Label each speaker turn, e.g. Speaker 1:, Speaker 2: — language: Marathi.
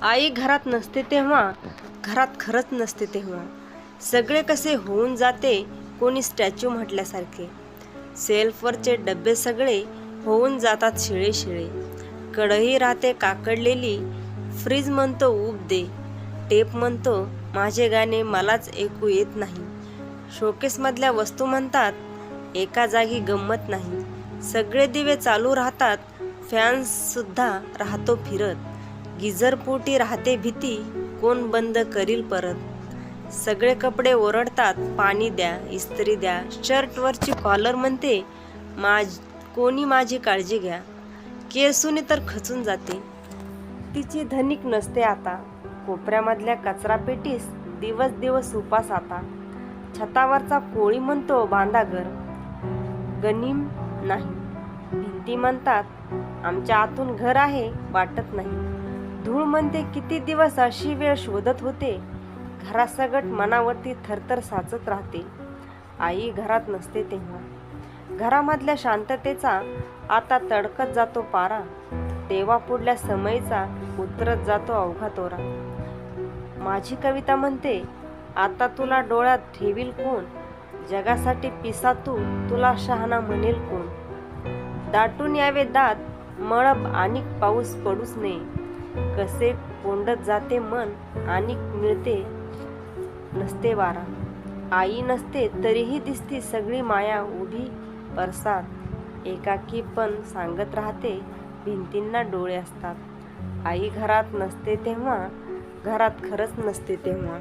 Speaker 1: आई घरात नसते तेव्हा, घरात खरंच नसते तेव्हा सगळे कसे होऊन जाते कोणी स्टॅच्यू म्हटल्यासारखे. सेल्फवरचे डबे सगळे होऊन जातात शिळे शिळे. कढई राहते काकडलेली, फ्रीज म्हणतो ऊब दे, टेप म्हणतो माझे गाणे मलाच ऐकू येत नाही. शोकेसमधल्या वस्तू म्हणतात एका जागी गंमत नाही. सगळे दिवे चालू राहतात, फॅन्ससुद्धा राहतो फिरत. गिझरपोटी राहते भीती, कोण बंद करील परत. सगळे कपडे ओरडतात पाणी द्या, इस्त्री द्या. शर्टवरची कॉलर म्हणते कोणी माझी काळजी घ्या. केसुनी तर खचून जाते. तिची धनिक नसते आता. कोपऱ्यामधल्या कचरापेटीस दिवस दिवस उपास आता. छतावरचा कोळी म्हणतो बांधा घर, गनीम नाही. भिंती म्हणतात आमच्या आतून घर आहे वाटत नाही. धूळ म्हणते किती दिवस अशी वेळ शोधत होते. घरासगट मनावरती थरथर साचत राहते. आई घरात नसते तेव्हा. घरामधल्या शांततेचा आता तडकत जातो पारा. देवा पुढल्या समयीचा उतरत जातो अवघा तोरा. माझी कविता म्हणते आता तुला डोळ्यात ठेवील कोण. जगासाठी पिसा तू, तुला शहाणा म्हणेल कोण. दाटून यावे दात मळब आणि पाऊस पडूच नये. कसे कोंडत जाते मन आणि मिळते नसते वारा. आई नसते तरीही दिसती सगळी माया उभी परसात. एकाकी पण सांगत राहते भिंतींना डोळे असतात. आई घरात नसते तेव्हा, घरात खरंच नसते तेव्हा.